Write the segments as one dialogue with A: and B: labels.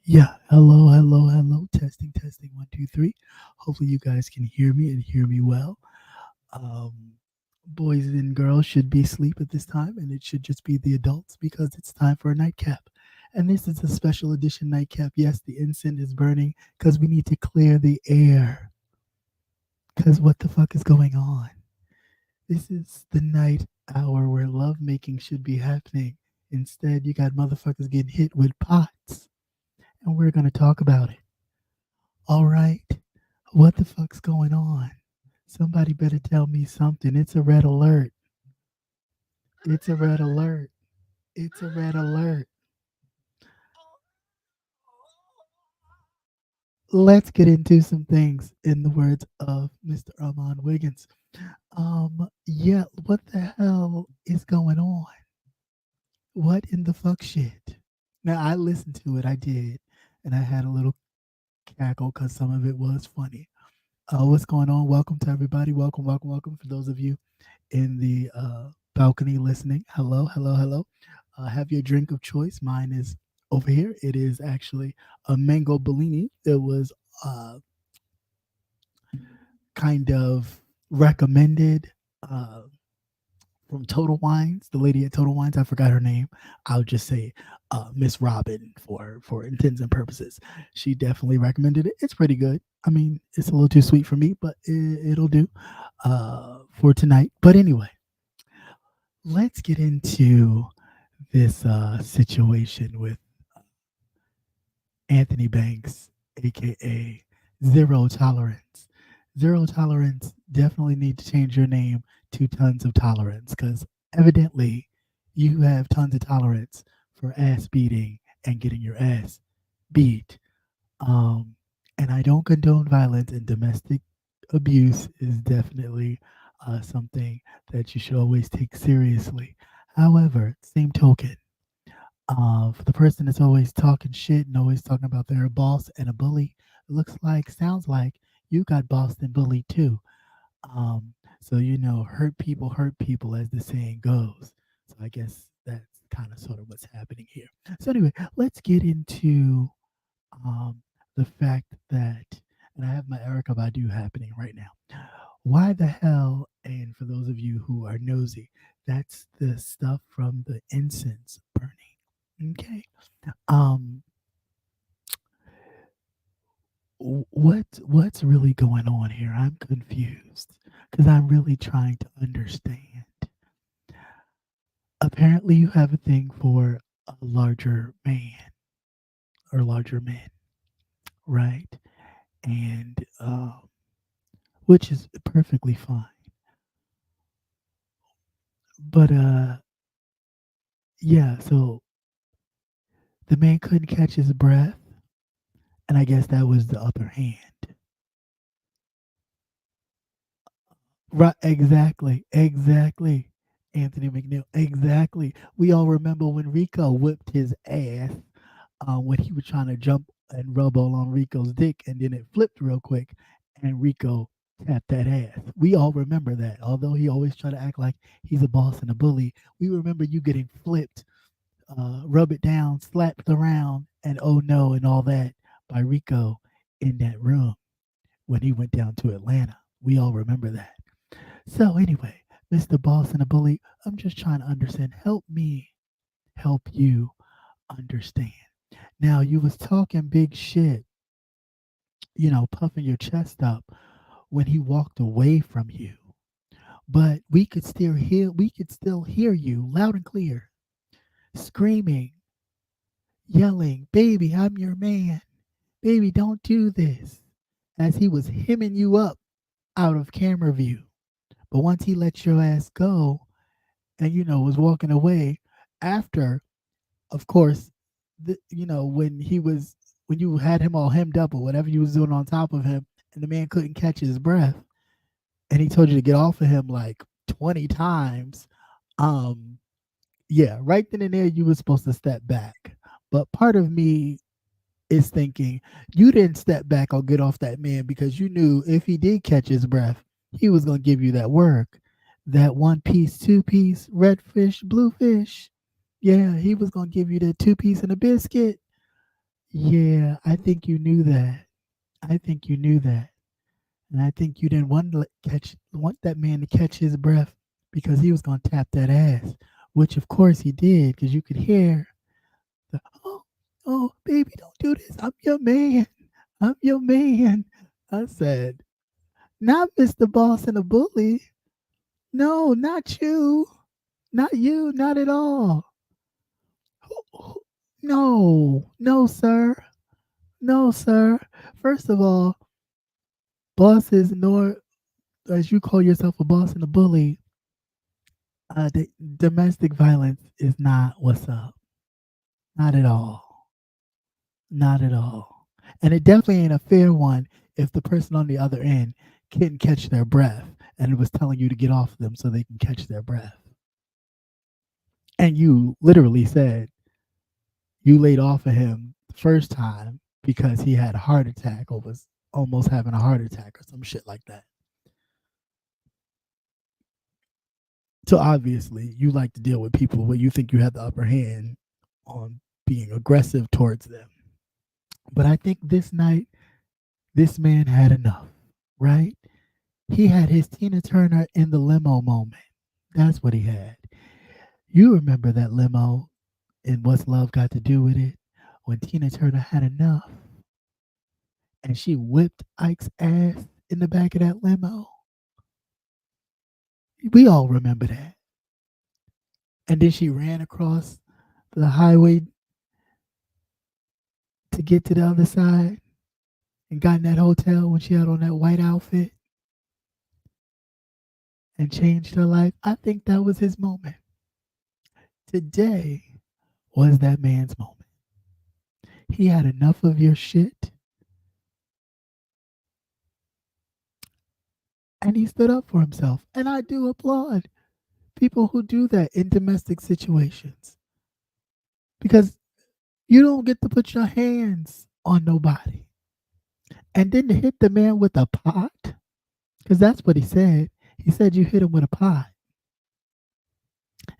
A: Yeah, hello, hello, hello. Testing, testing, one, two, three. Hopefully, you guys can hear me and hear me well. Um, Boys and girls should be asleep at this time, and it should just be the adults because it's time for a nightcap. And this is a special edition nightcap. Yes, the incense is burning because we need to clear the air. Because what the fuck is going on? This is the night hour where lovemaking should be happening. Instead, you got motherfuckers getting hit with pots, and we're going to talk about it. All right. What the fuck's going on? Somebody better tell me something. It's a red alert. It's a red alert. It's a red alert. Let's get into some things in the words of Mr. Armand Wiggins. Yeah, what the hell is going on? What in the fuck shit? Now, I listened to it, I did, and I had a little cackle because some of it was funny. What's going on? Welcome to everybody. Welcome, welcome, welcome. For those of you in the balcony listening, hello, hello, hello. Have your drink of choice. Mine is over here. It is actually a mango Bellini. It was uh, kind of recommended uh, from Total Wines. The lady at Total Wines, I forgot her name. I'll just say Miss Robin for intents and purposes. She definitely recommended it. It's pretty good. I mean, it's a little too sweet for me, but it'll do for tonight. But anyway, let's get into this situation with Anthony Banks, aka Zero Tolerance. Zero Tolerance definitely need to change your name to Tons of Tolerance because evidently you have tons of tolerance for ass beating and getting your ass beat. Um, and I don't condone violence, and domestic abuse is definitely something that you should always take seriously. However, same token, for the person that's always talking shit and always talking about they're a boss and a bully, looks like, sounds like you got bossed and bullied too. So hurt people, as the saying goes. So I guess that's kind of sort of what's happening here. So anyway, let's get into um, the fact that, and I have my Erica Badu happening right now. Why the hell? And for those of you who are nosy, that's the stuff from the incense burning. Okay. Um, what's really going on here? I'm confused because I'm really trying to understand. Apparently, you have a thing for a larger man or larger men, right? And which is perfectly fine. But yeah, so the man couldn't catch his breath, and I guess that was the upper hand. Right, exactly, exactly. Anthony McNeil, exactly. We all remember when Rico whipped his ass when he was trying to jump and rub all on Rico's dick, and then it flipped real quick, and Rico tapped that ass. We all remember that. Although he always try to act like he's a boss and a bully, we remember you getting flipped, rub it down, slapped around, and oh no, and all that by Rico in that room when he went down to Atlanta. We all remember that. So anyway, Mr. Boss and a Bully, I'm just trying to understand. Help me help you understand. Now you was talking big shit, puffing your chest up when he walked away from you. But we could still hear you loud and clear, screaming, yelling, "Baby, I'm your man. Baby, don't do this." As he was hemming you up out of camera view. But once he let your ass go and was walking away after, of course, when you had him all hemmed up or whatever you was doing on top of him, and the man couldn't catch his breath, and he told you to get off of him like 20 times. um yeah, right then and there you were supposed to step back. But part of me is thinking you didn't step back or get off that man because you knew if he did catch his breath, he was going to give you that work, that one piece, two piece, red fish, blue fish. Yeah, he was going to give you the two piece and a biscuit. Yeah, I think you knew that. I think you knew that. And I think you didn't want that man to catch his breath because he was gonna tap that ass, which of course he did, because you could hear the oh baby, don't do this. I'm your man. I'm your man. I said, not Mr. Boss and a bully. No, not you. Not you, not at all. No, no, sir. No, sir. First of all, bosses, nor as you call yourself a boss and a bully, the domestic violence is not what's up. Not at all. Not at all. And it definitely ain't a fair one if the person on the other end couldn't catch their breath and it was telling you to get off them so they can catch their breath. And you literally said you laid off of him the first time because he had a heart attack or was almost having a heart attack or some shit like that. So obviously, you like to deal with people where you think you have the upper hand on being aggressive towards them. But I think this night, this man had enough, right? He had his Tina Turner in the limo moment. That's what he had. You remember that limo and What's Love Got to Do with It? When Tina Turner had enough and she whipped Ike's ass in the back of that limo. We all remember that. And then she ran across the highway to get to the other side and got in that hotel when she had on that white outfit and changed her life. I think that was his moment. Today was that man's moment. He had enough of your shit and he stood up for himself. And I do applaud people who do that in domestic situations because you don't get to put your hands on nobody. And then to hit the man with a pot, because that's what he said. He said you hit him with a pot.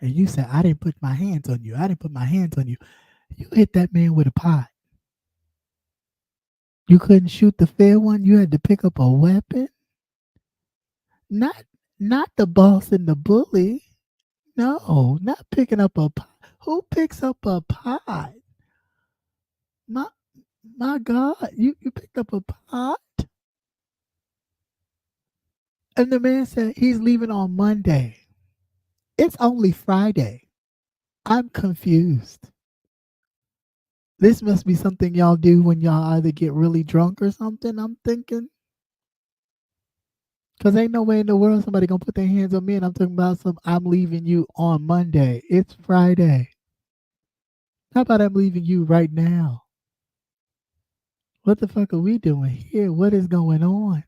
A: And you said, I didn't put my hands on you. I didn't put my hands on you. You hit that man with a pot. You couldn't shoot the fair one. You had to pick up a weapon. Not not the boss and the bully. No, not picking up a pot. Who picks up a pot? My my God, you picked up a pot? And the man said he's leaving on Monday. It's only Friday. I'm confused. This must be something y'all do when y'all either get really drunk or something, I'm thinking. Because ain't no way in the world somebody gonna put their hands on me and I'm talking about I'm leaving you on Monday. It's Friday. How about I'm leaving you right now? What the fuck are we doing here? What is going on?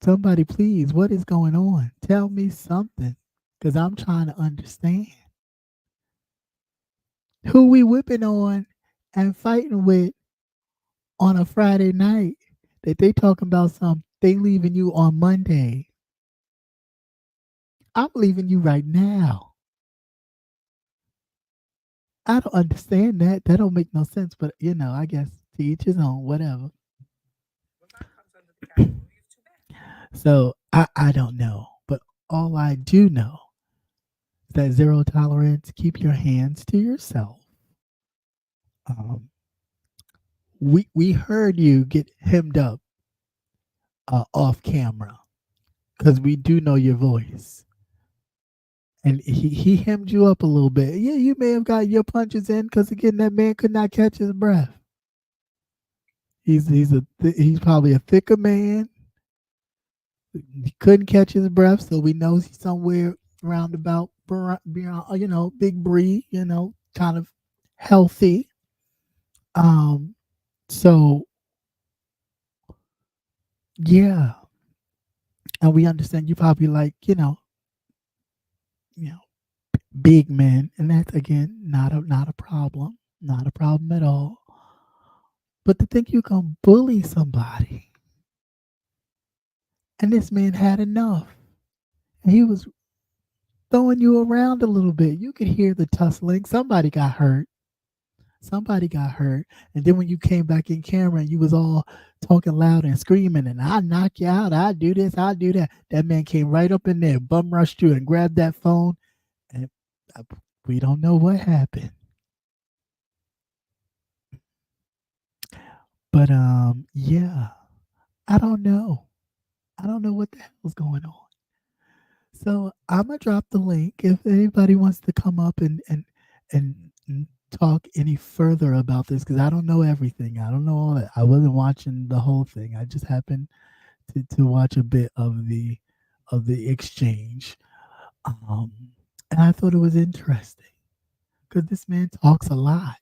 A: Somebody please, what is going on? Tell me something. Because I'm trying to understand. Who we whipping on and fighting with on a Friday night that they talking about they leaving you on Monday. I'm leaving you right now. I don't understand that. That don't make no sense, but I guess to each his own, whatever. So I don't know. But all I do know is that zero tolerance, keep your hands to yourself. Um, we heard you get hemmed up off camera because we do know your voice. And he hemmed you up a little bit. Yeah, you may have got your punches in because again, that man could not catch his breath. He's probably a thicker man. He couldn't catch his breath, so we know he's somewhere around about beyond, Big Bree, kind of healthy. So yeah, and we understand you probably like, you know, big men, and that's again not a problem, not a problem at all. But to think you can bully somebody, and this man had enough, and he was throwing you around a little bit. You could hear the tussling. Somebody got hurt. Somebody got hurt. And then when you came back in camera and you was all talking loud and screaming and I knock you out, I do this, I do that. That man came right up in there, bum rushed you and grabbed that phone and uh, we don't know what happened. But yeah, I don't know. I don't know what the hell's going on. So I'm gonna drop the link if anybody wants to come up and talk any further about this because I don't know everything. I don't know all that. I wasn't watching the whole thing. I just happened to watch a bit of the exchange, um, and I thought it was interesting because this man talks a lot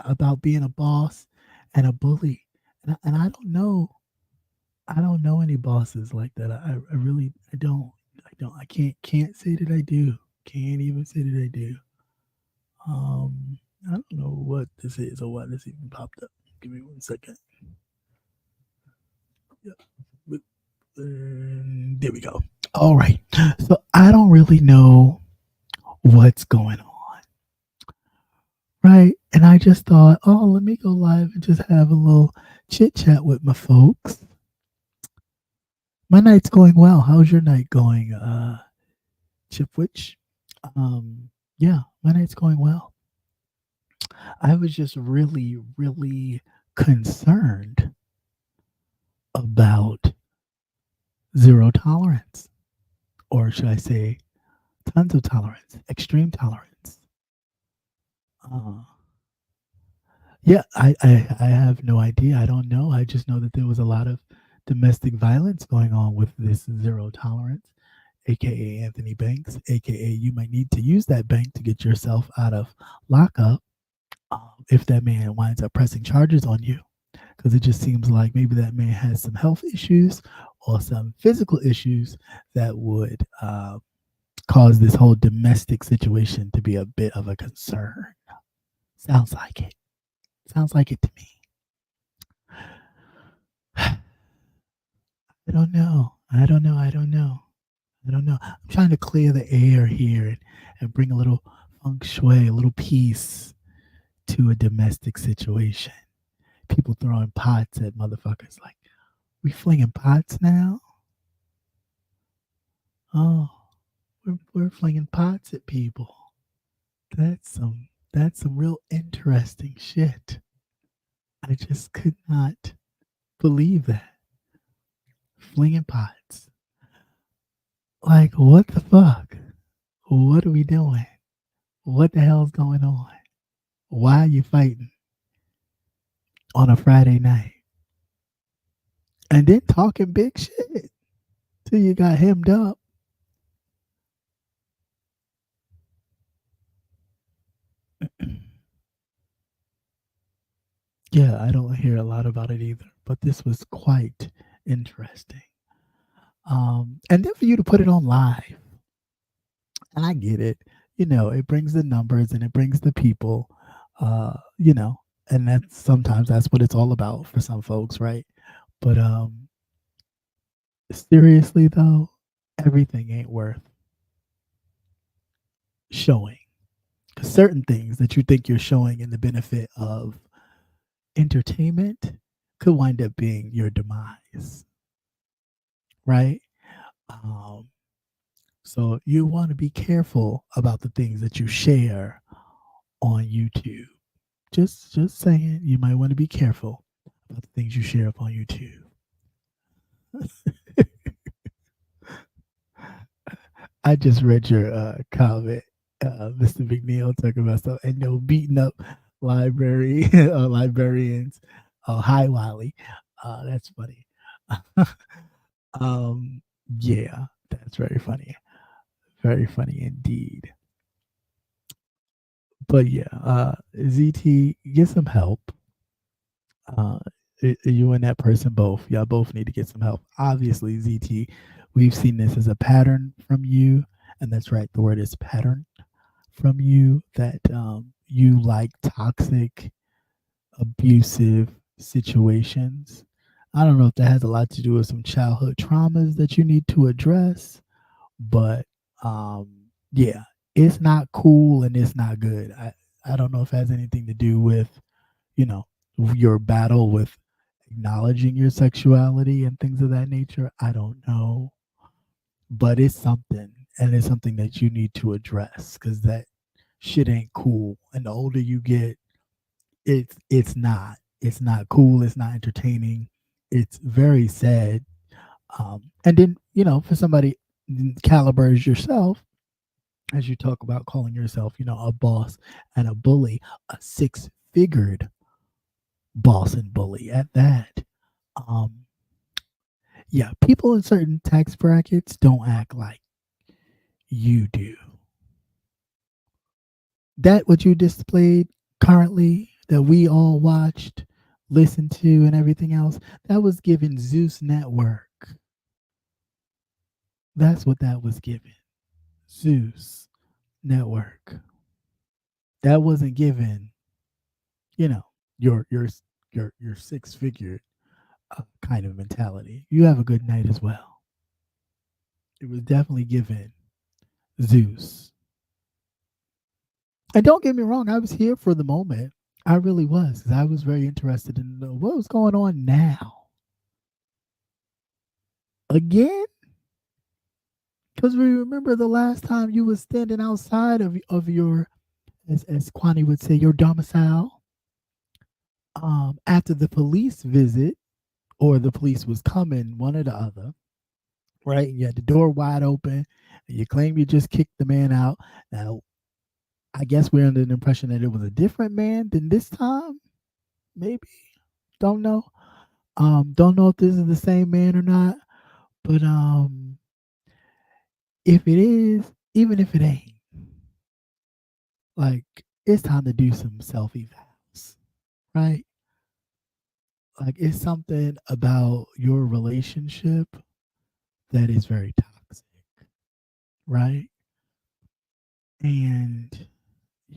A: about being a boss and a bully, and I don't know any bosses like that. I really I don't I can't say that I do. Can't even say that I do. I don't know what this is or why this even popped up. Give me 1 second. Yeah, but, there we go. All right. So I don't really know what's going on, right? And I just thought, oh, let me go live and just have a little chit chat with my folks. My night's going well. How's your night going, Chipwich? Yeah, my night's going well. I was just really, really concerned about zero tolerance, or should I say, tons of tolerance, extreme tolerance. Uh, yeah, I have no idea. I don't know. I just know that there was a lot of domestic violence going on with this zero tolerance, aka Anthony Banks, aka you might need to use that bank to get yourself out of lockup if that man winds up pressing charges on you. Because it just seems like maybe that man has some health issues or some physical issues that would cause this whole domestic situation to be a bit of a concern. Sounds like it. Sounds like it to me. I don't know. I don't know. I don't know. I don't know. I'm trying to clear the air here and bring a little feng shui, a little peace to a domestic situation. People throwing pots at motherfuckers like, we flinging pots now? Oh, we're flinging pots at people. That's some real interesting shit. I just could not believe that. Flinging pots. Like, what the fuck? What are we doing? What the hell's going on? Why are you fighting on a Friday night? And then talking big shit till you got hemmed up. Yeah, I don't hear a lot about it either, but this was quite interesting. And then for you to put it on live, and I get it, it brings the numbers and it brings the people, you know, and that's sometimes that's what it's all about for some folks, right? But seriously though, everything ain't worth showing. Because certain things that you think you're showing in the benefit of entertainment could wind up being your demise, right? Um, so you want to be careful about the things that you share on YouTube. Just saying, you might want to be careful about the things you share up on YouTube. I just read your comment, Mr. McNeil, talking about stuff and no beating up librarians. Oh, hi, Wally. That's funny. um, yeah, that's very funny. Very funny indeed. But yeah, ZT, get some help. Uh, you and that person both, y'all both need to get some help. Obviously, ZT, we've seen this as a pattern from you, and that's right, the word is pattern from you that you like toxic, abusive situations. I don't know if that has a lot to do with some childhood traumas that you need to address, but yeah, it's not cool and it's not good. I don't know if it has anything to do with, you know, your battle with acknowledging your sexuality and things of that nature. I don't know, but it's something, and it's something that you need to address because that shit ain't cool. And the older you get, it's not cool. It's not entertaining. It's very sad. And then for somebody caliber as yourself, as you talk about calling yourself, a boss and a bully, a six-figured boss and bully at that. Um, yeah, people in certain tax brackets don't act like you do. That what you displayed currently that we all watched, listened to, and everything else, that was given Zeus Network. That's what that was given. Zeus Network. That wasn't given, you know, your your your six-figure kind of mentality. You have a good night as well. It was definitely given Zeus. And don't get me wrong, I was here for the moment. I really was, 'cause I was very interested in what was going on now. Again? Because we remember the last time you was standing outside of your, as Kwani would say, your domicile, after the police visit, or the police was coming, one or the other, right? You had the door wide open, and you claim you just kicked the man out. Now, I guess we're under the impression that it was a different man than this time. Maybe. Don't know. Don't know if this is the same man or not. But if it is, even if it ain't, like, it's time to do some self evals, right? Like, it's something about your relationship that is very toxic, right? And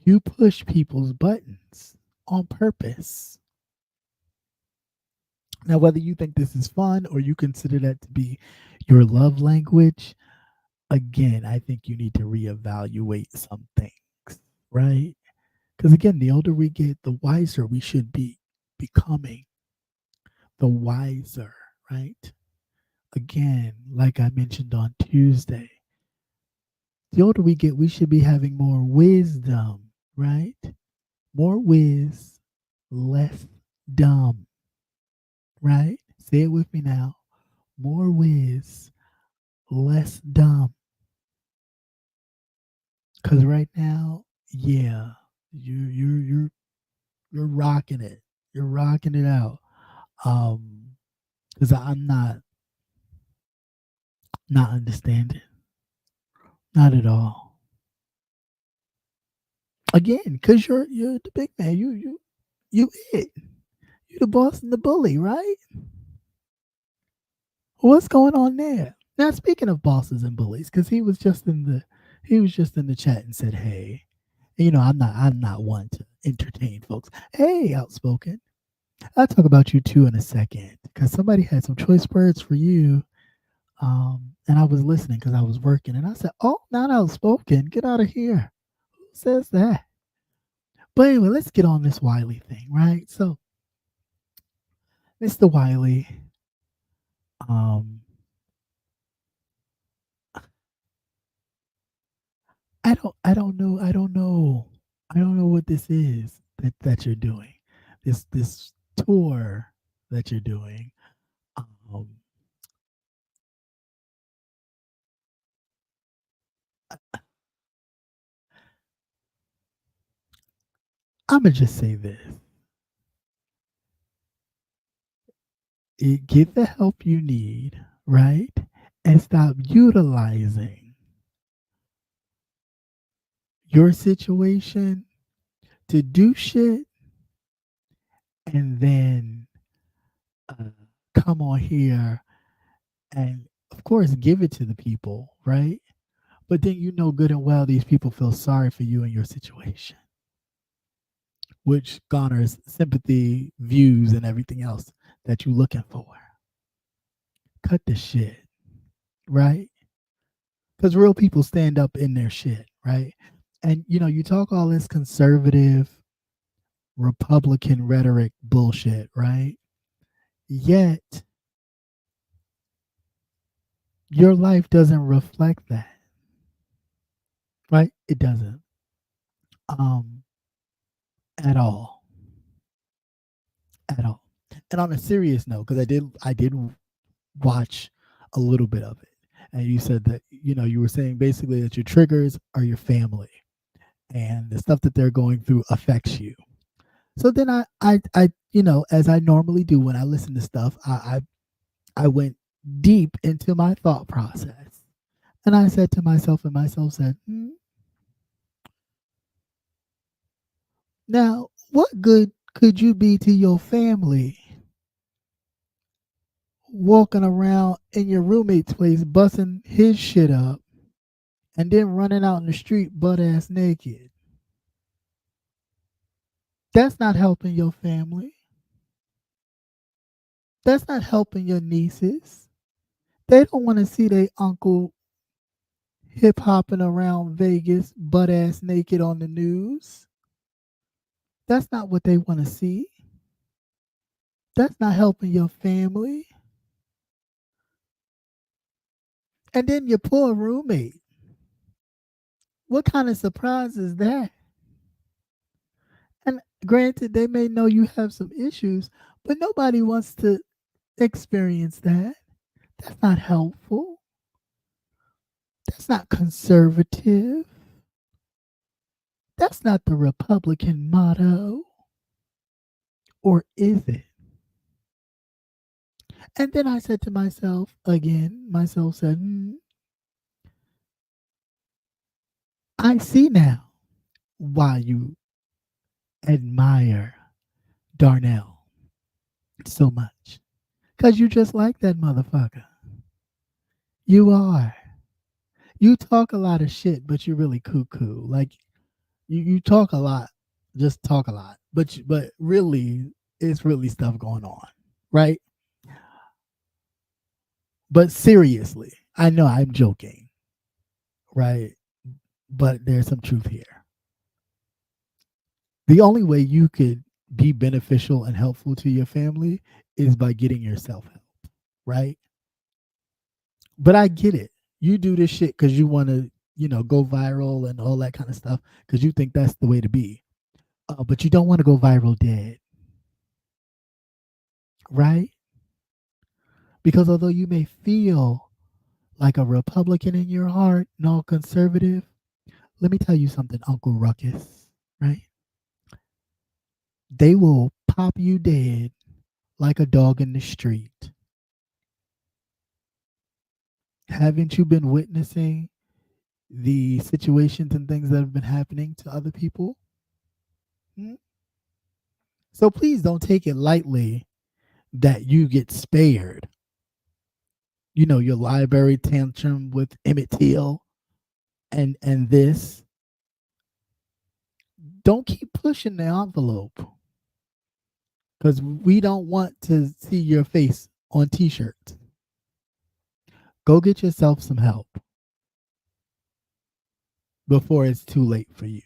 A: you push people's buttons on purpose. Now, whether you think this is fun or you consider that to be your love language, again, I think you need to reevaluate some things, right? Because again, the older we get, the wiser we should be becoming. The wiser, right? Again, like I mentioned on Tuesday, the older we get, we should be having more wisdom, right? More whiz, less dumb, right? Say it with me now. More whiz, less dumb. Because right now, yeah, you're rocking it. You're rocking it out. Because I'm not understanding, not at all. Again, because you're the big man. You it. You the boss and the bully, right? What's going on there? Now, speaking of bosses and bullies, because he was just in the chat and said, "Hey, I'm not one to entertain folks. Hey, outspoken. I'll talk about you too in a second because somebody had some choice words for you. And I was listening because I was working, and I said, "Oh, not outspoken. Get out of here. Who says that?" But anyway, let's get on this Wiley thing, right? So, Mr. Wiley, um, I don't know what this is that you're doing. This tour that you're doing. Um, I'm gonna just say this: get the help you need, right, and stop utilizing your situation to do shit, and then uh, come on here and, of course, give it to the people, right? But then you know good and well these people feel sorry for you and your situation, which garners sympathy, views, and everything else that you're looking for. Cut the shit, right? Because real people stand up in their shit, right? And you talk all this conservative Republican rhetoric bullshit, right? Yet your life doesn't reflect that, right? It doesn't. Um, at all. At all. And on a serious note, because I did watch a little bit of it. And you said that, you were saying basically that your triggers are your family and the stuff that they're going through affects you. So then as I normally do when I listen to stuff, I went deep into my thought process. And I said to myself, and myself said, now, what good could you be to your family walking around in your roommate's place, busting his shit up, and then running out in the street butt ass naked? That's not helping your family. That's not helping your nieces. They don't want to see their uncle hip hopping around Vegas butt ass naked on the news. That's not what they want to see. That's not helping your family. And then your poor roommate. What kind of surprise is that? And granted, they may know you have some issues, but nobody wants to experience that. That's not helpful. That's not conservative. That's not the Republican motto. Or is it? And then I said to myself, again, myself said, I see now why you admire Darnell so much. Because you just like that motherfucker. You are. You talk a lot of shit, but you're really cuckoo. Like, you talk a lot, just talk a lot. But really, it's really stuff going on, right? But seriously, I know I'm joking, right? But there's some truth here. The only way you could be beneficial and helpful to your family is by getting yourself help, right? But I get it. You do this shit because you want to, go viral and all that kind of stuff because you think that's the way to be. But you don't want to go viral dead, right? Because although you may feel like a Republican in your heart and all conservative, let me tell you something, Uncle Ruckus, right? They will pop you dead like a dog in the street. Haven't you been witnessing the situations and things that have been happening to other people? Hmm? So please don't take it lightly that you get spared. Your library tantrum with Emmett Till and this. Don't keep pushing the envelope because we don't want to see your face on t-shirts. Go get yourself some help before it's too late for you.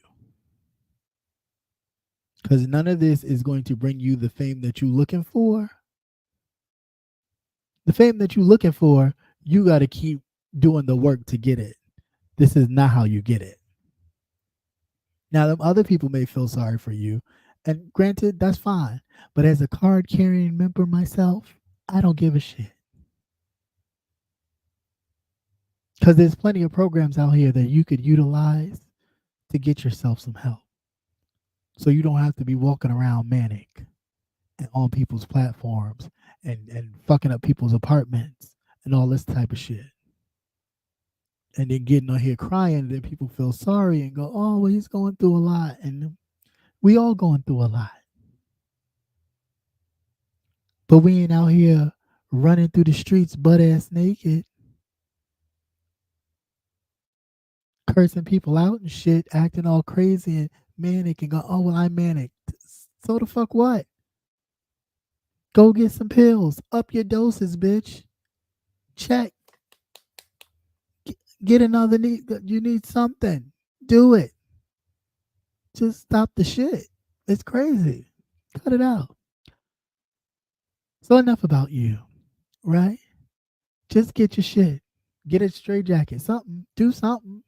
A: Because none of this is going to bring you the fame that you're looking for. The fame that you're looking for, you got to keep doing the work to get it. This is not how you get it. Now, them other people may feel sorry for you, and granted, that's fine. But as a card carrying member myself, I don't give a shit. Because there's plenty of programs out here that you could utilize to get yourself some help. So you don't have to be walking around manic and on people's platforms and fucking up people's apartments and all this type of shit. And then getting on here crying, and then people feel sorry and go, oh, well, he's going through a lot. And we all going through a lot. But we ain't out here running through the streets butt ass naked, cursing people out and shit, acting all crazy and manic and go, oh, well, I'm manic. So the fuck what? Go get some pills. Up your doses, bitch. Check. Get another need. You need something. Do it. Just stop the shit. It's crazy. Cut it out. So enough about you, right? Just get your shit. Get a straight jacket. Something. Do something.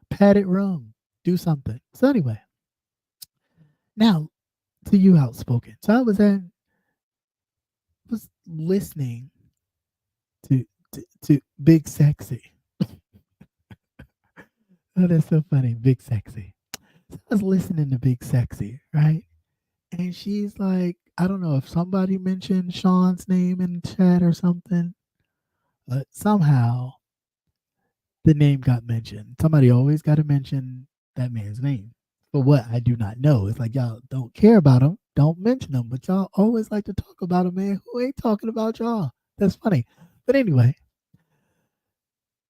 A: Padded room. Do something. So anyway, now to you outspoken. So I was listening to Big Sexy. Oh, that's so funny. Big Sexy. So I was listening to Big Sexy, right? And she's like, I don't know if somebody mentioned Sean's name in chat or something, but somehow the name got mentioned. Somebody always got to mention that man's name. For what? I do not know. It's like y'all don't care about him, don't mention him, but y'all always like to talk about a man who ain't talking about y'all. That's funny. But anyway,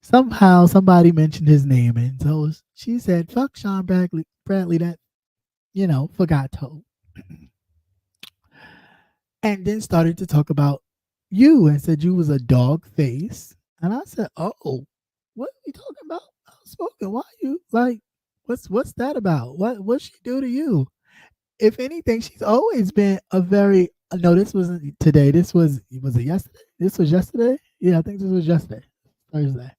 A: somehow somebody mentioned his name, and so she said, "Fuck Sean Bradley, that forgot to," and then started to talk about you and said you was a dog face, and I said, "Oh, what are you talking about? Outspoken? Why you like? What's that about? What she do to you? If anything, she's always been a very no. This wasn't today. This was it yesterday? This was yesterday. Yeah, I think this was yesterday, Thursday.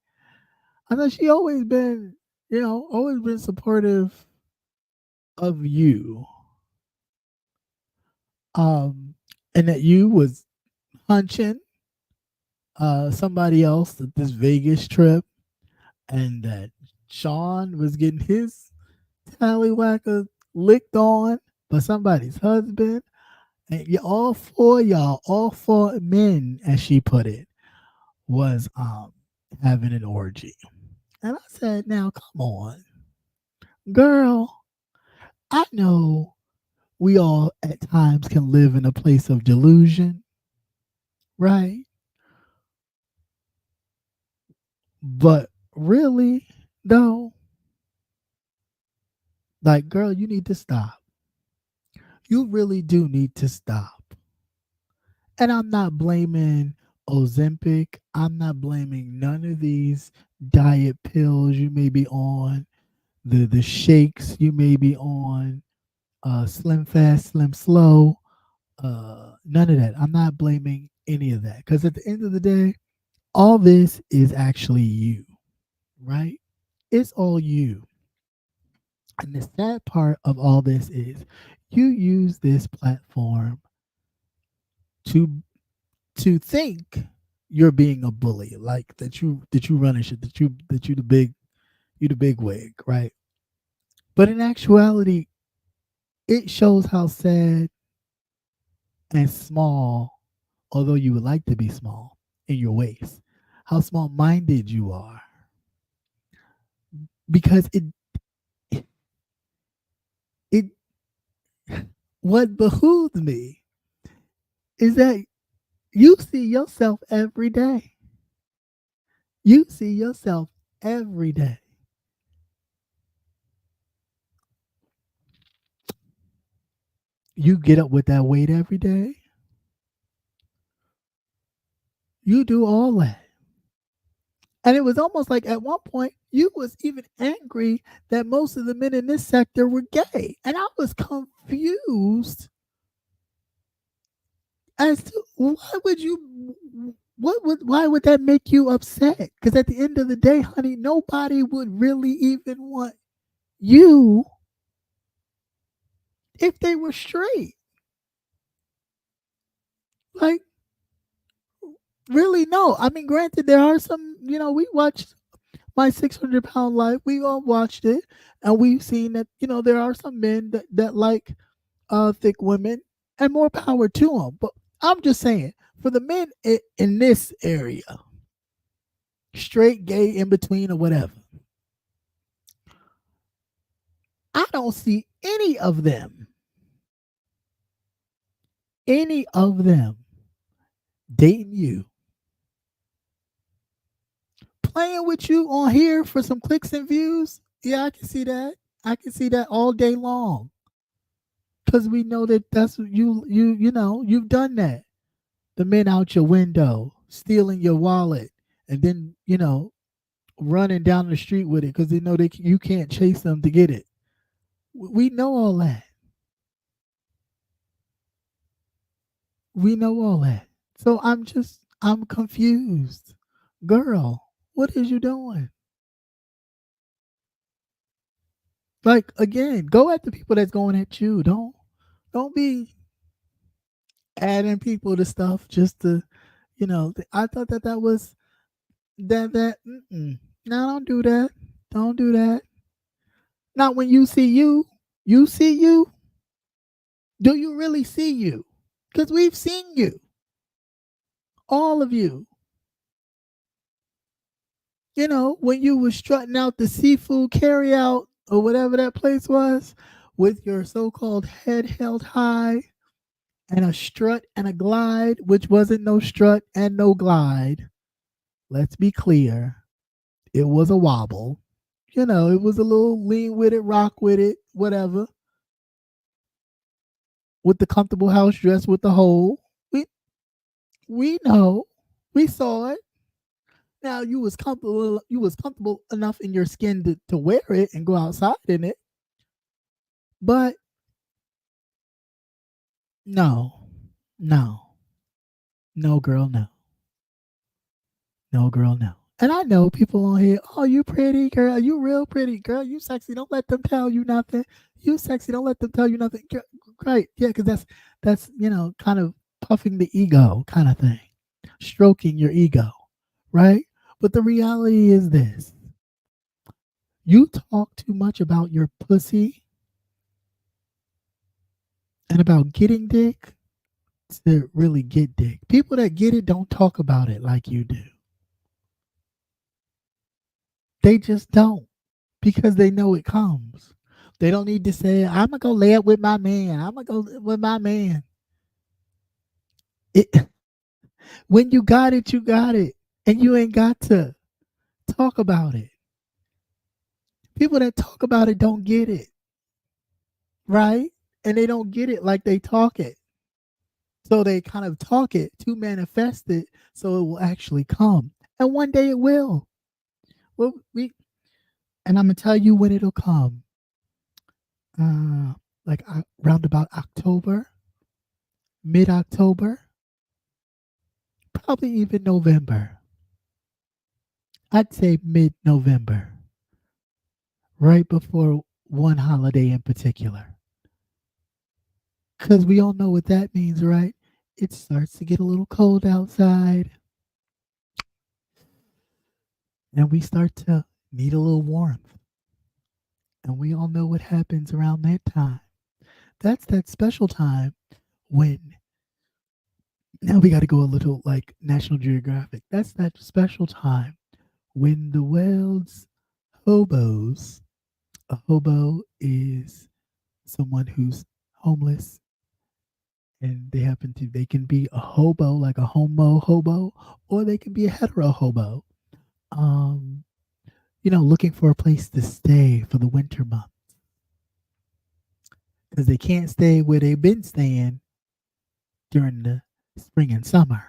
A: I know she always been, always been supportive of you. Um, and that you was hunching somebody else at this Vegas trip, and that Sean was getting his tallywhacker licked on by somebody's husband. And all four men, as she put it, was having an orgy. And I said, now come on, girl. I know we all at times can live in a place of delusion, right? But really, though, like, girl, you need to stop. You really do need to stop. And I'm not blaming Ozempic. I'm not blaming none of these diet pills you may be on, the shakes you may be on, Slim Fast, Slim Slow, none of that. I'm not blaming any of that because at the end of the day, all this is actually you, right? It's all you. And the sad part of all this is you use this platform to think you're being a bully, like that you running shit, that you the big wig, right? But in actuality, it shows how sad and small, although you would like to be small in your ways, how small minded you are. Because it what behooves me is that you see yourself every day. You see yourself every day. You get up with that weight every day. You do all that. And it was almost like at one point you was even angry that most of the men in this sector were gay. And I was confused as to why would that make you upset? Because at the end of the day, honey, nobody would really even want you if they were straight. Like, really, no. I mean, granted, there are some, we watched My 600-Pound Life. We all watched it, and we've seen that, there are some men that like thick women, and more power to them. But I'm just saying, for the men in this area, straight, gay, in between, or whatever, I don't see any of them dating you, playing with you on here for some clicks and views. Yeah, I can see that. I can see that all day long. Because we know that that's what you've done that. The men out your window, stealing your wallet, and then, running down the street with it because they know you can't chase them to get it. We know all that. We know all that. So I'm confused. Girl, what is you doing? Like again, go at the people that's going at you. Don't be adding people to stuff just to, I thought that was that. Mm-mm. No, don't do that. Don't do that. Not when you see you. You see you. Do you really see you? Because we've seen you, all of you. When you were strutting out the seafood carryout or whatever that place was, with your so-called head held high and a strut and a glide, which wasn't no strut and no glide. Let's be clear. It was a wobble. It was a little lean with it, rock with it, whatever. With the comfortable house dress with the hole. We know. We saw it. Now you was comfortable enough in your skin to wear it and go outside in it. But no. No. No girl, no. No girl, no. And I know people on here, oh, you pretty girl, you real pretty girl, you sexy. Don't let them tell you nothing. You sexy. Don't let them tell you nothing. Right? Yeah, because that's kind of puffing the ego kind of thing, stroking your ego, right? But the reality is this: you talk too much about your pussy and about getting dick to really get dick. People that get it don't talk about it like you do. They just don't because they know it comes. They don't need to say, I'm going to go lay up with my man. I'm going to go live with my man. It, when you got it, you got it. And you ain't got to talk about it. People that talk about it don't get it, right? And they don't get it like they talk it. So they kind of talk it to manifest it so it will actually come. And one day it will. Well, and I'm going to tell you when it'll come. Like around about October, mid October, probably even November. I'd say mid November, right before one holiday in particular. Because we all know what that means, right? It starts to get a little cold outside, and we start to need a little warmth. And we all know what happens around that time. That's that special time when, now we got to go a little like National Geographic. That's that special time when the world's hobos, a hobo is someone who's homeless and they can be a hobo, like a homo hobo, or they can be a hetero hobo. Um, looking for a place to stay for the winter months because they can't stay where they've been staying during the spring and summer.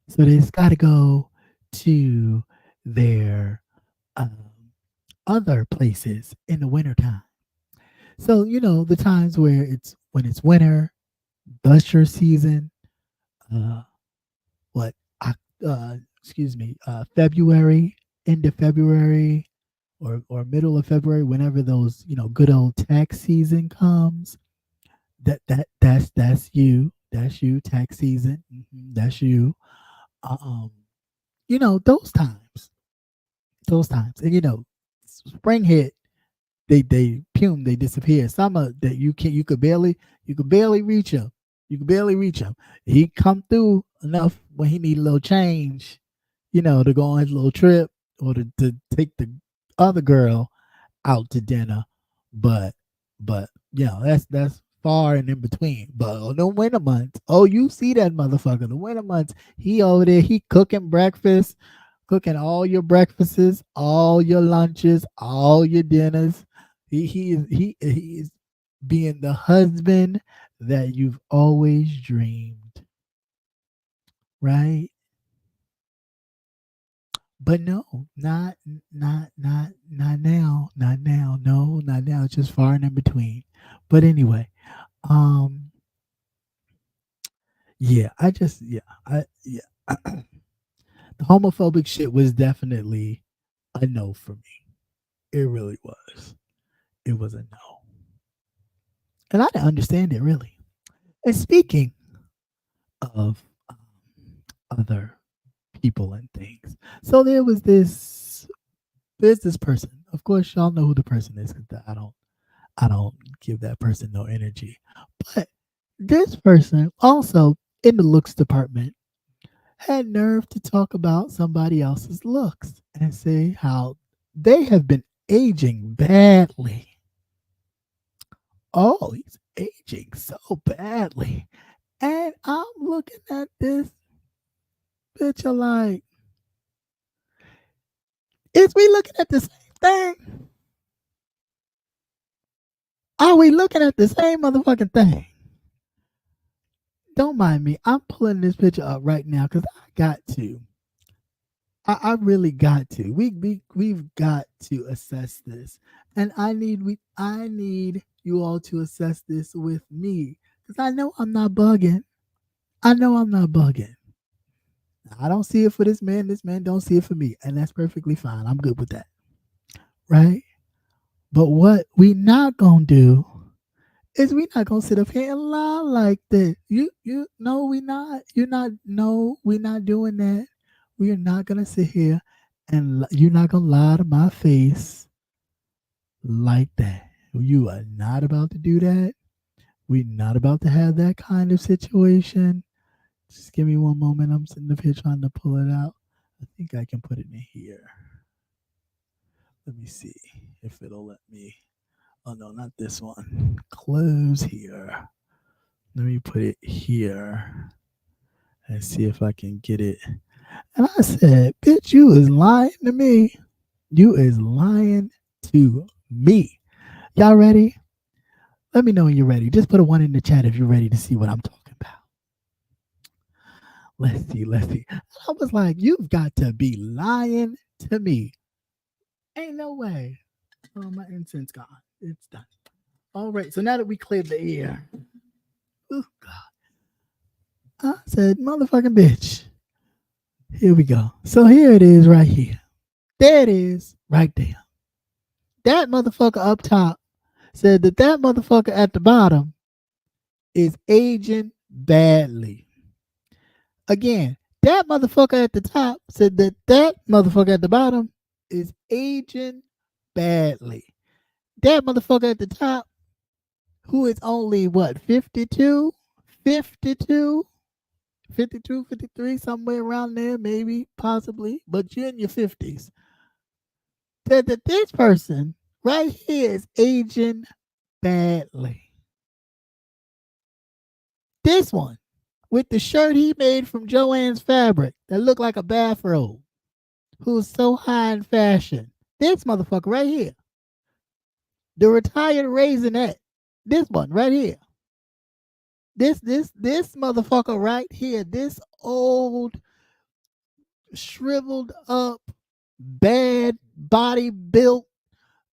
A: So they just got to go to their um, other places in the wintertime. So, the times where when it's winter, bus season, uh, what, excuse me, February, end of February, or middle of February, whenever those, good old tax season comes. That's you, tax season. That's you. Um, those times, and spring hit, they disappear. Summer that you could barely reach him. You could barely reach him. He come through enough when he need a little change, to go on his little trip or to take the other girl out to dinner. But that's far and in between. But on the winter months, oh, you see that motherfucker. The winter months, he over there, he cooking breakfast, cooking all your breakfasts, all your lunches, all your dinners. He is being the husband that you've always dreamed, right? But no, not now, not now. No, not now. It's just far and in between. But anyway, um, yeah, yeah. The homophobic shit was definitely a no for me. It really was. It was a no, and I didn't understand it really. And speaking of other people and things, so there was this business person. Of course, y'all know who the person is because I don't give that person no energy. But this person also in the looks department had nerve to talk about somebody else's looks and say how they have been aging badly. Oh, he's aging so badly. And I'm looking at this picture like, is we looking at the same thing? Are we looking at the same motherfucking thing? Don't mind me. I'm pulling this picture up right now because I got to. I really got to. We've got to assess this, and I need you all to assess this with me because I know I'm not bugging. I know I'm not bugging. I don't see it for this man. This man don't see it for me, and that's perfectly fine. I'm good with that, right? But what we not gonna do is we not gonna sit up here and lie like this. You no, we not. You're not. No, we not doing that. We are not gonna sit here and you're not gonna lie to my face like that. You are not about to do that. We're not about to have that kind of situation. Just give me one moment. I'm sitting up here trying to pull it out. I think I can put it in here. Let me see if it'll let me. Oh no, not this one. Close here. Let me put it here and see if I can get it. And I said, bitch, you is lying to me. You is lying to me. Y'all ready? Let me know when you're ready. Just put a one in the chat if you're ready to see what I'm talking about. Let's see, let's see. I was like, you've got to be lying to me. Ain't no way. Oh, my incense gone. It's done. All right, so now that we cleared the air, oh God, I said, motherfucking bitch. Here we go. So here it is right here. There it is right there. That motherfucker up top said that that motherfucker at the bottom is aging badly. Again, that motherfucker at the top said that that motherfucker at the bottom is aging badly. That motherfucker at the top, who is only what, 52, 52, 52, 53, somewhere around there, maybe, possibly, but you're in your 50s. Said that this person right here is aging badly. This one with the shirt he made from Joann's fabric that looked like a bathrobe, who's so high in fashion. This motherfucker right here. The retired raisinette. This one right here. This motherfucker right here. This old, shriveled up, bad body built.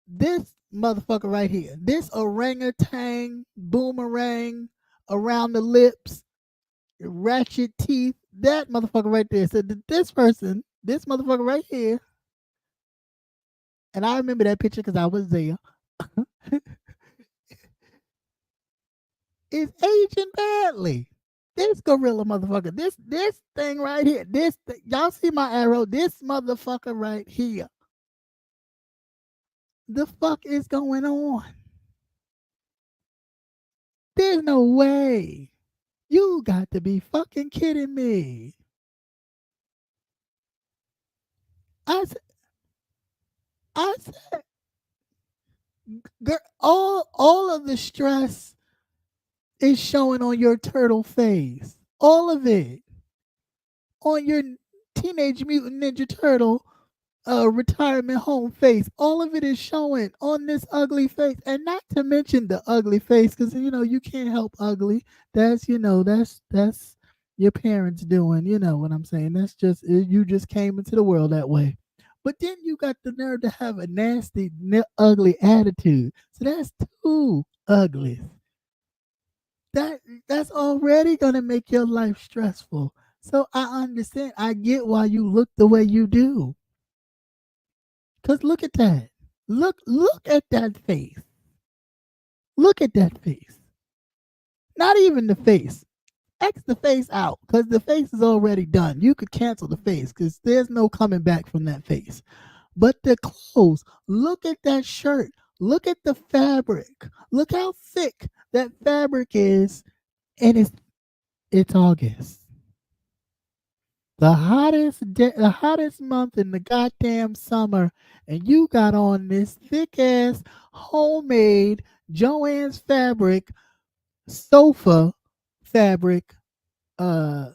A: This motherfucker right here. This orangutan boomerang around the lips, ratchet teeth. That motherfucker right there said that this person, this motherfucker right here, and I remember that picture because I was there, is aging badly. This gorilla motherfucker, this thing right here, y'all see my arrow? This motherfucker right here. The fuck is going on? There's no way. You got to be fucking kidding me. I said, I said, girl, all of the stress is showing on your turtle face. All of it. On your Teenage Mutant Ninja Turtle retirement home face. All of it is showing on this ugly face. And not to mention the ugly face, because you know you can't help ugly. That's your parents doing. You know what I'm saying? That's just you just came into the world that way. But then you got the nerve to have a nasty, ugly attitude. So that's two uglies. That that's already gonna make your life stressful. So I understand. I get why you look the way you do. Cause look at that. Look at that face. Look at that face. Not even the face. X the face out because the face is already done. You could cancel the face because there's no coming back from that face. But the clothes, look at that shirt. Look at the fabric. Look how thick that fabric is. And it's August. The hottest month in the goddamn summer, and you got on this thick ass homemade Joann's fabric sofa fabric uh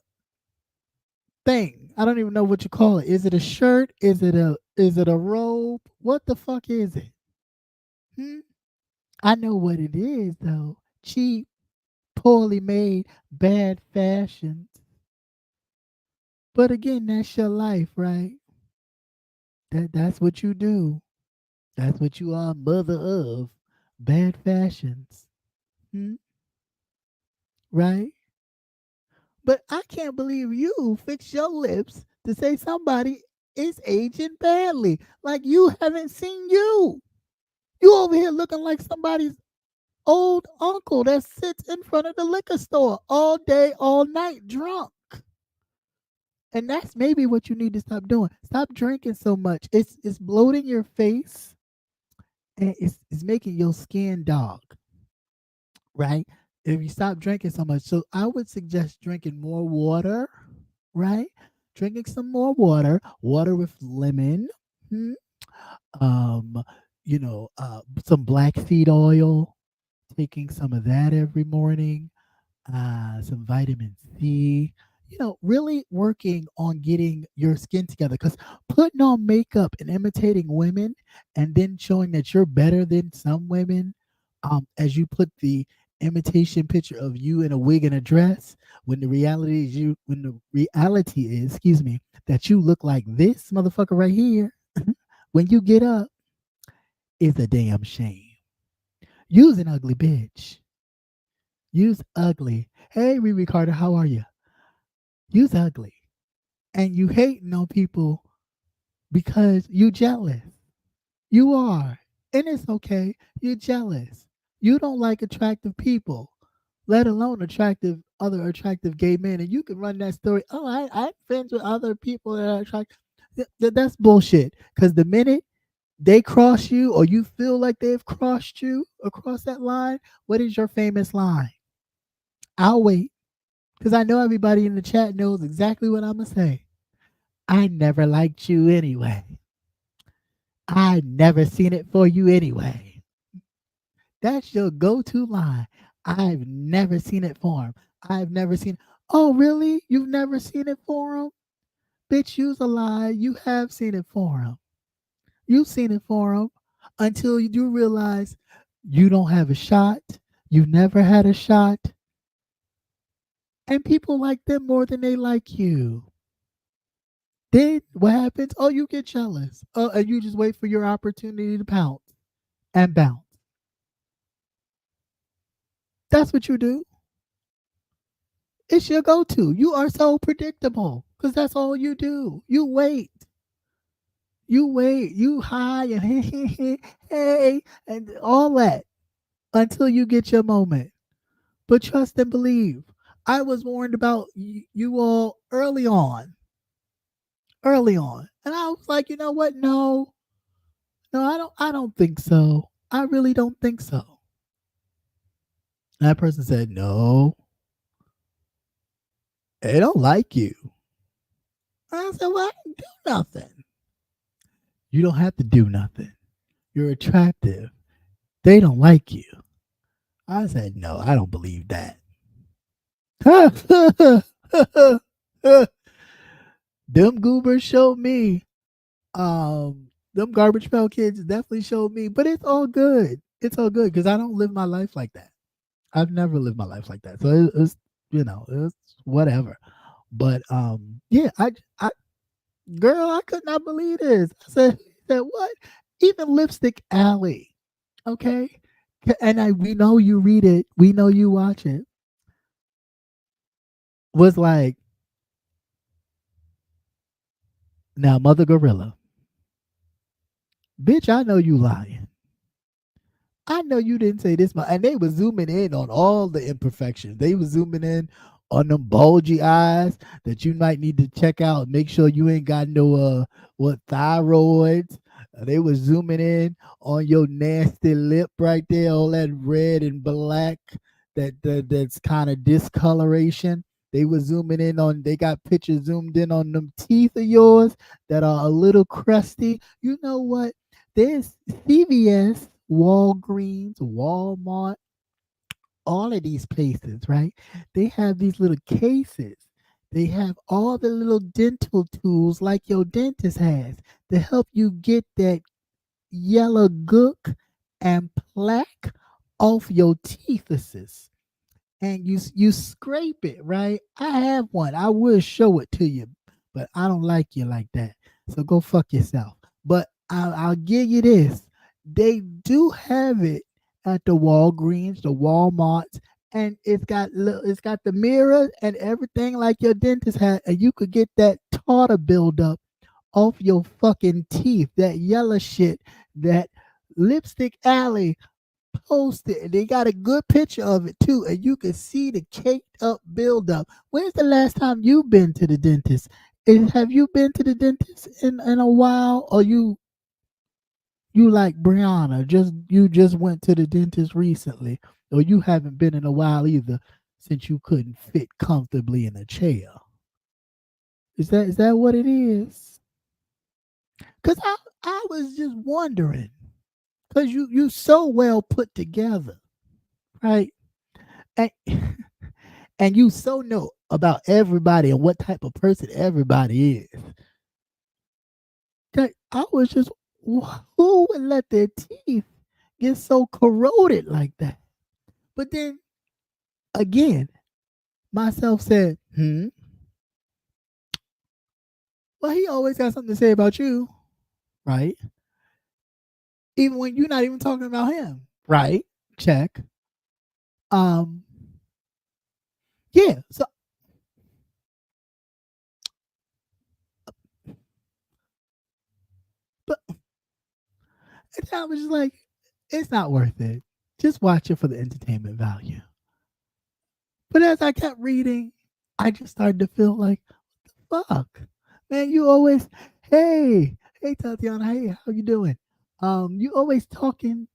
A: thing. I don't even know what you call it. Is it a shirt? Is it a robe? What the fuck is it? Hmm? I know what it is though. Cheap, poorly made, bad fashion. But again, that's your life, right? That's what you do. That's what you are mother of. Bad fashions. Hmm? Right? But I can't believe you fix your lips to say somebody is aging badly. Like you haven't seen you. You over here looking like somebody's old uncle that sits in front of the liquor store all day, all night, drunk. And that's maybe what you need to stop doing. Stop drinking so much. It's bloating your face and it's making your skin dark, right? If you stop drinking so much. So I would suggest drinking more water, right? Drinking some more water, water with lemon, hmm, um, some black seed oil, taking some of that every morning, some vitamin C. Really working on getting your skin together. Because putting on makeup and imitating women, and then showing that you're better than some women, as you put the imitation picture of you in a wig and a dress, when the reality is, excuse me, that you look like this motherfucker right here. When you get up, it's a damn shame. Use an ugly bitch. Use ugly. Hey, Riri Carter, how are you? You's ugly. And you hating on people because you jealous. You are. And it's okay. You're jealous. You don't like attractive people, let alone other attractive gay men. And you can run that story. Oh, I'm friends with other people that are attractive. That's bullshit. Because the minute they cross you or you feel like they've crossed you across that line, what is your famous line? I'll wait. Because I know everybody in the chat knows exactly what I'm going to say. I never liked you anyway. I never seen it for you anyway. That's your go-to line. I've never seen it for him. I've never seen. Oh, really? You've never seen it for him? Bitch, you's a lie. You have seen it for him. You've seen it for him until you do realize you don't have a shot. You never had a shot. And people like them more than they like you. Then what happens? Oh, you get jealous. Oh, and you just wait for your opportunity to pounce and bounce. That's what you do. It's your go-to. You are so predictable because that's all you do. You wait. You wait. You high and hey and all that until you get your moment. But trust and believe. I was warned about you all early on, and I was like, you know what? No, no, I don't. I don't think so. I really don't think so. And that person said, no, they don't like you. I said, well, I didn't do nothing. You don't have to do nothing. You're attractive. They don't like you. I said, no, I don't believe that. Them goobers showed me. Them garbage pail kids definitely showed me, but it's all good. It's all good because I don't live my life like that. I've never lived my life like that. So it's whatever. But yeah, I girl, I could not believe this. I said what? Even Lipstick Alley, okay? And we know you read it, we know you watch it. Was like, now Mother Gorilla, bitch, I know you lying. I know you didn't say this much. And they were zooming in on all the imperfections. They were zooming in on them bulgy eyes that you might need to check out. Make sure you ain't got no what thyroids. They were zooming in on your nasty lip right there, all that red and black that's kind of discoloration. They were zooming in on. They got pictures zoomed in on them teeth of yours that are a little crusty. You know what? There's CVS, Walgreens, Walmart, all of these places, right? They have these little cases. They have all the little dental tools like your dentist has to help you get that yellow gook and plaque off your teethuses. And you scrape it, right? I have one. I will show it to you, but I don't like you like that. So go fuck yourself. But I'll give you this: they do have it at the Walgreens, the Walmarts, and it's got the mirror and everything like your dentist had, and you could get that tartar buildup off your fucking teeth, that yellow shit, that Lipstick Alley posted, and they got a good picture of it too, and you can see the caked up buildup. When's the last time you've been to the dentist? And have you been to the dentist in a while, or you like Brianna? You just went to the dentist recently, or you haven't been in a while either, since you couldn't fit comfortably in a chair. Is that what it is? Cause I was just wondering, cause you so well put together, right? And and you so know about everybody and what type of person everybody is. That I was just, who would let their teeth get so corroded like that? But then again, myself said, well, he always got something to say about you, right? Even when you're not even talking about him, right? Check. Um, yeah. So, but I was just like, it's not worth it. Just watch it for the entertainment value. But as I kept reading, I just started to feel like, fuck, man, you always, hey, Tatiana, hey, how you doing? You always talking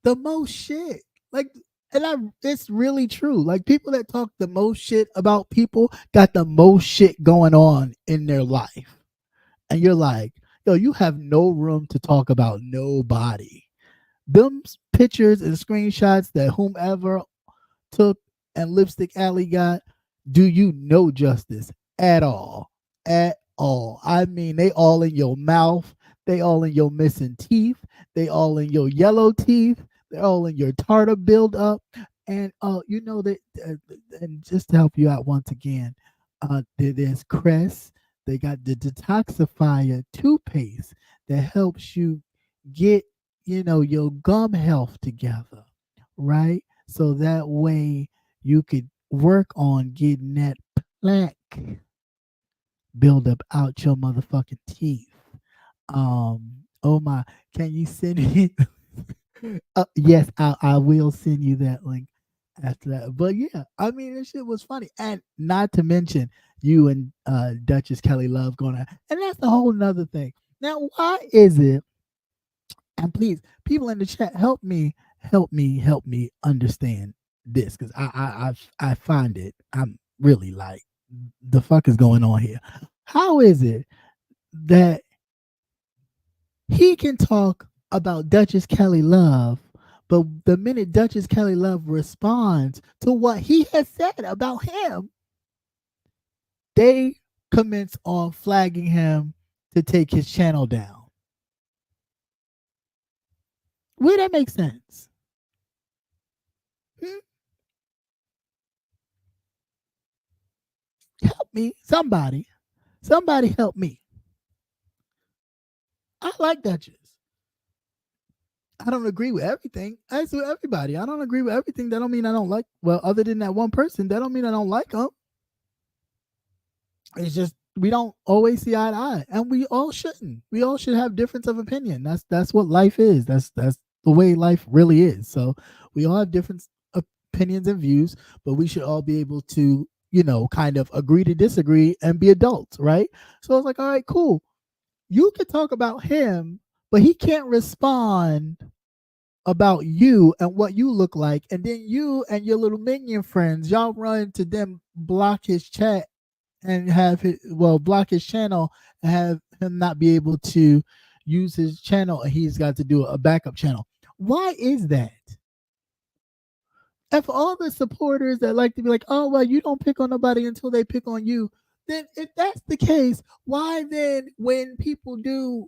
A: the most shit. Like, and it's really true. Like, people that talk the most shit about people got the most shit going on in their life. And you're like, yo, you have no room to talk about nobody. Them pictures and screenshots that whomever took and Lipstick Alley got do you no justice at all. At all. I mean, they all in your mouth. They all in your missing teeth. They all in your yellow teeth. They're all in your tartar buildup. And you know that, and just to help you out once again, there's Crest. They got the detoxifier toothpaste that helps you get, your gum health together, right? So that way you could work on getting that plaque build up out your motherfucking teeth. Oh my, can you send me? Yes, I will send you that link after that. But yeah, I mean, this shit was funny, and not to mention you and Duchess Kelly Love going on, and that's a whole nother thing. Now, why is it? And please, people in the chat, help me understand this, because I find it. I'm really like, the fuck is going on here? How is it that he can talk about Duchess Kelly Love, but the minute Duchess Kelly Love responds to what he has said about him, they commence on flagging him to take his channel down? Would that make sense? Hmm? me. Somebody help me. I like Duchess. I don't agree with everything. As with everybody, I don't agree with everything. That don't mean I don't like. Well, other than that one person, that don't mean I don't like them. It's just we don't always see eye to eye, and we all shouldn't. We all should have difference of opinion. That's what life is. That's the way life really is. So we all have different opinions and views, but we should all be able to, kind of agree to disagree and be adults, right? So I was like, all right, cool. You could talk about him, but he can't respond about you and what you look like, and then you and your little minion friends, y'all run to them, block his chat and block his channel and have him not be able to use his channel, and he's got to do a backup channel. Why is that? And for all the supporters that like to be like, oh, well, you don't pick on nobody until they pick on you, then if that's the case, why then when people do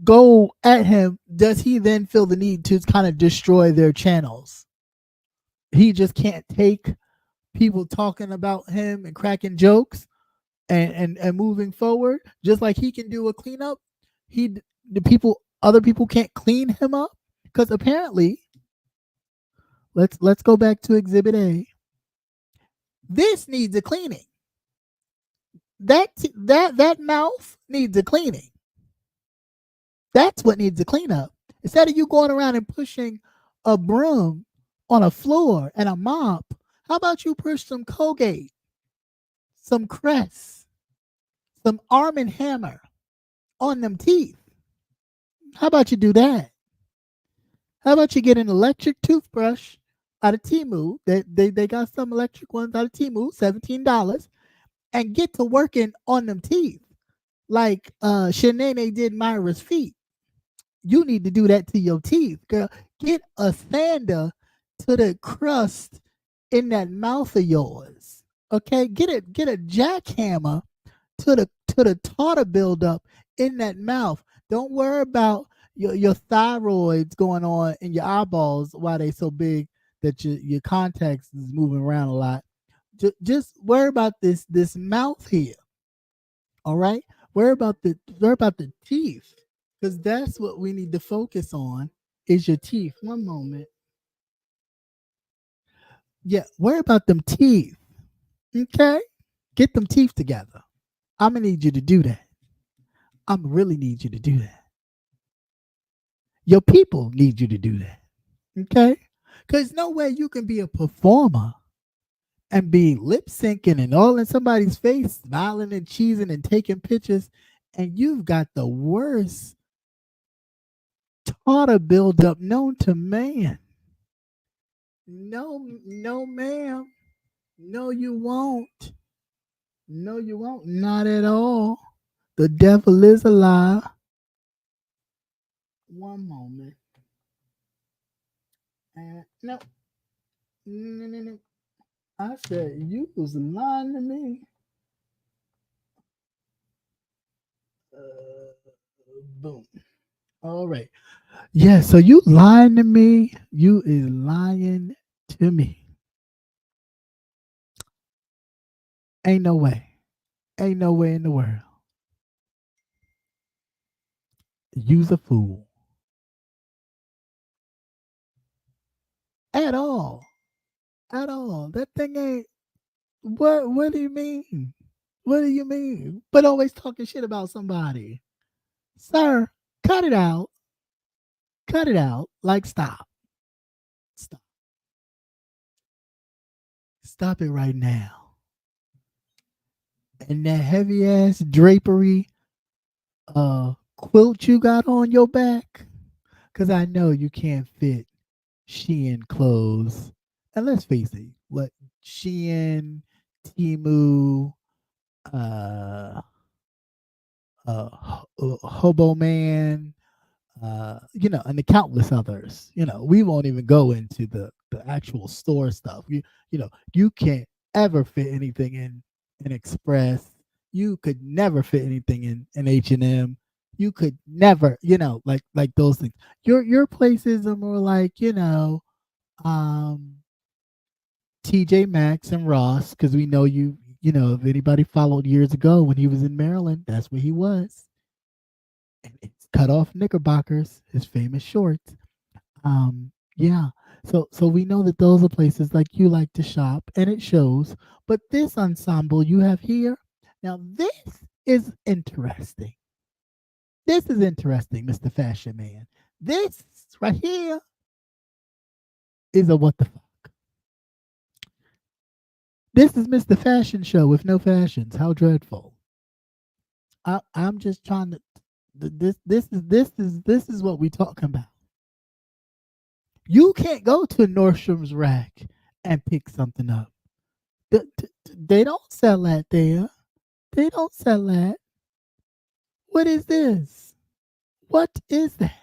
A: go at him, does he then feel the need to kind of destroy their channels? He just can't take people talking about him and cracking jokes and moving forward, just like he can do a cleanup. Other people can't clean him up, because apparently, let's go back to Exhibit A. This needs a cleaning. That mouth needs a cleaning. That's what needs a cleanup. Instead of you going around and pushing a broom on a floor and a mop, how about you push some Colgate, some Crest, some Arm & Hammer on them teeth? How about you do that? How about you get an electric toothbrush out of Temu? They got some electric ones out of Temu, $17, and get to working on them teeth like Shanae did Myra's feet. You need to do that to your teeth, girl. Get a sander to the crust in that mouth of yours. Okay, get a jackhammer to the tartar buildup in that mouth. Don't worry about your thyroids going on in your eyeballs while they so big that your contacts is moving around a lot. Just worry about this mouth here. All right, worry about the teeth, because that's what we need to focus on, is your teeth. One moment. Yeah, worry about them teeth. Okay? Get them teeth together. I'm going to need you to do that. I'm really need you to do that. Your people need you to do that. Okay? Because no way you can be a performer and be lip syncing and all in somebody's face, smiling and cheesing and taking pictures, and you've got the worst tartar buildup known to man. No, ma'am. No, you won't. No, you won't. Not at all. The devil is a lie. One moment. No. No. I said you was lying to me. Boom. All right. Yeah, so you lying to me. You is lying to me. Ain't no way. Ain't no way in the world. You's a fool. At all. At all. That thing ain't. What do you mean? What do you mean? But always talking shit about somebody. Sir, cut it out. Cut it out. Like, stop. Stop. Stop it right now. And that heavy ass drapery quilt you got on your back, because I know you can't fit Shein clothes. And let's face it, what Shein, Temu, Hobo Man, and the countless others. We won't even go into the actual store stuff. You can't ever fit anything in Express. You could never fit anything in H&M. You could never, like those things. Your places are more like, TJ Maxx and Ross, because we know you if anybody followed years ago when he was in Maryland, that's where he was. And it's cut off knickerbockers, his famous shorts. Yeah. So we know that those are places like you like to shop, and it shows. But this ensemble you have here, now this is interesting. This is interesting, Mr. Fashion Man. This right here is a what the fuck. This is Mr. Fashion Show with no fashions. How dreadful. I'm just trying to. This is what we talking about. You can't go to Nordstrom's rack and pick something up. They don't sell that there. They don't sell that. What is this? What is that?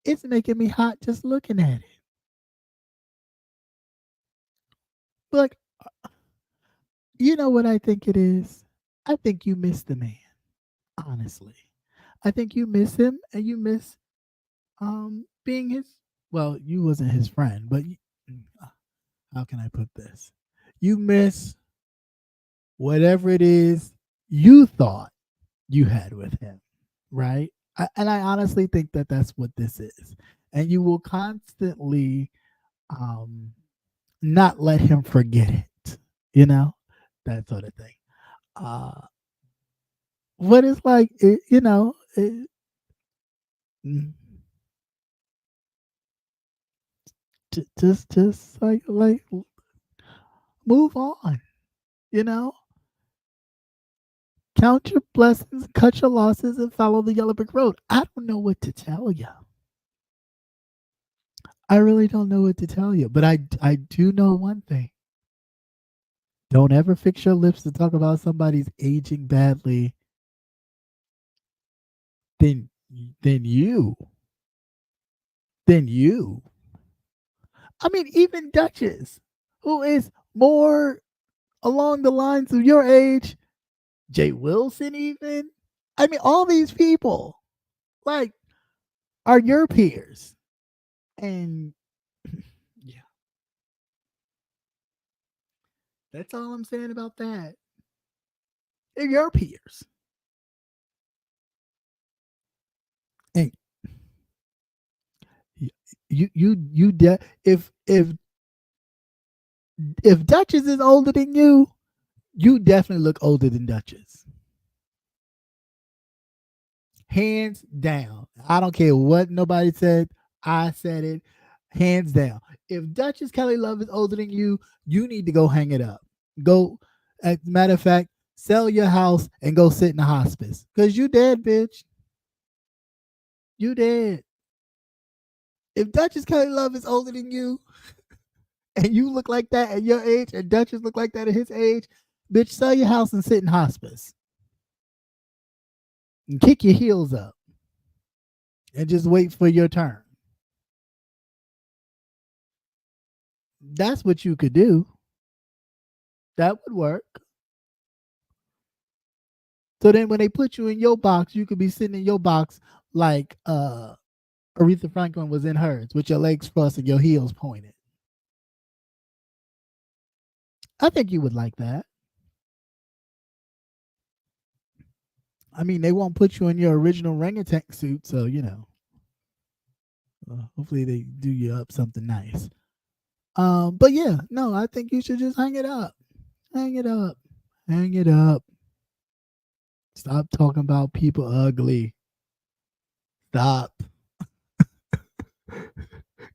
A: It's making me hot just looking at it. Like, you know what I think it is? I think you miss the man, honestly. I think you miss him and you miss being his, well, you wasn't his friend, but how can I put this? You miss whatever it is you thought you had with him, right? And I honestly think that that's what this is. And you will constantly um, not let him forget it, you know, that sort of thing. Uh, what it's like, mm, just like move on, you know. Count your blessings, cut your losses, and follow the yellow brick road. I don't know what to tell you. I really don't know what to tell you, but I do know one thing. Don't ever fix your lips to talk about somebody's aging badly than than you. Than you. I mean, even Duchess, who is more along the lines of your age, Jay Wilson, even. I mean, all these people, like, are your peers. And yeah, that's all I'm saying about that. They're your peers. And if Duchess is older than you definitely look older than Duchess. Hands down. I don't care what nobody said. I said it. Hands down. If Duchess Kelly Love is older than you need to go hang it up. Go, as a matter of fact, sell your house and go sit in the hospice. Because you dead, bitch. You dead. If Duchess Kelly Love is older than you and you look like that at your age and Duchess look like that at his age, bitch, sell your house and sit in hospice. And kick your heels up and just wait for your turn. That's what you could do. That would work. So then when they put you in your box, you could be sitting in your box like Aretha Franklin was in hers, with your legs crossed and your heels pointed. I think you would like that. I mean, they won't put you in your original orangutan suit, so hopefully they do you up something nice. But yeah, no, I think you should just hang it up. Hang it up. Hang it up. Stop talking about people ugly. Stop.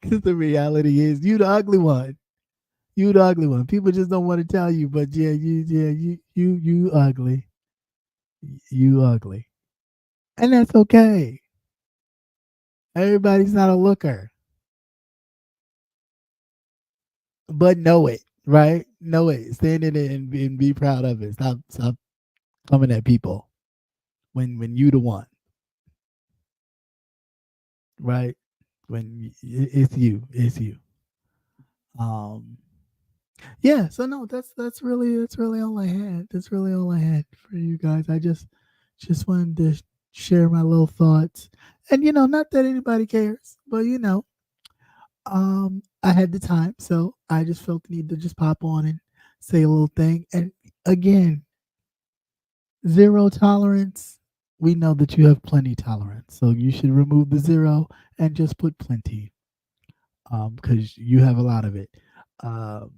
A: Because the reality is, you the ugly one. You the ugly one. People just don't want to tell you, but you ugly. You ugly. And that's okay. Everybody's not a looker. But know it, right? Know it. Stand in it and be proud of it. Stop coming at people when you the one, right? When it's you. It's you. Um yeah, so no, that's really all I had. That's really all I had for you guys. I just wanted to share my little thoughts. And not that anybody cares, but I had the time, so I just felt the need to just pop on and say a little thing. And again, zero tolerance. We know that you have plenty tolerance, so you should remove the zero and just put plenty, because you have a lot of it. Um,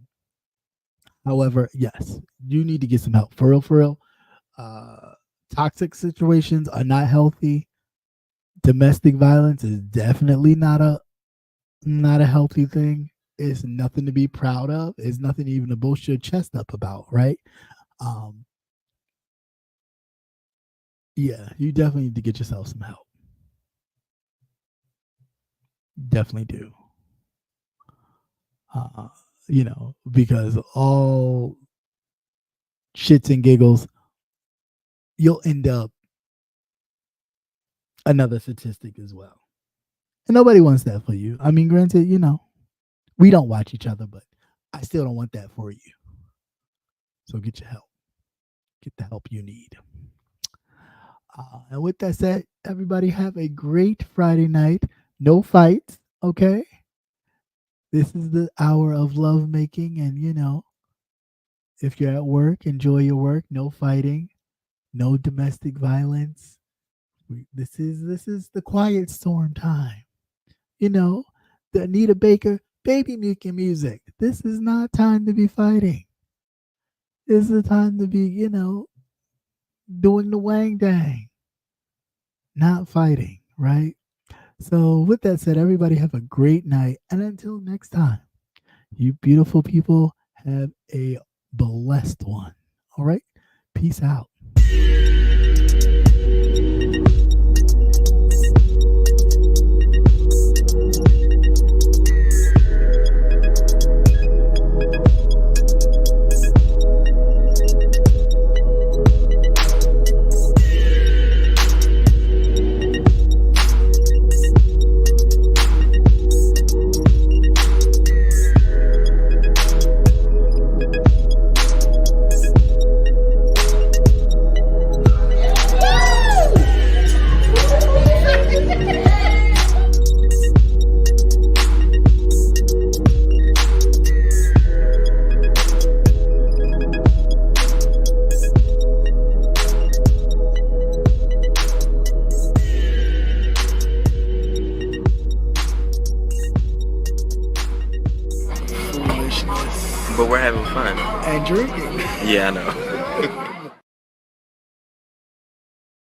A: However, yes, you need to get some help for real. For real, uh, toxic situations are not healthy. Domestic violence is definitely not a healthy thing. It's nothing to be proud of. It's nothing even to boast your chest up about, right? Um, yeah, you definitely need to get yourself some help. Definitely do. Uh, because all shits and giggles, you'll end up another statistic as well. And nobody wants that for you. I mean, granted, we don't watch each other, but I still don't want that for you. So get your help. Get the help you need. And with that said, everybody have a great Friday night. No fights, okay? This is the hour of love making, and if you're at work, enjoy your work. No fighting, no domestic violence. This is the quiet storm time. The Anita Baker baby making music. This is not time to be fighting. This is the time to be, doing the wang dang, not fighting, right? So, with that said, everybody have a great night. And until next time, you beautiful people have a blessed one. All right? Peace out.
B: But we're having fun.
A: And drinking.
B: Yeah, I know.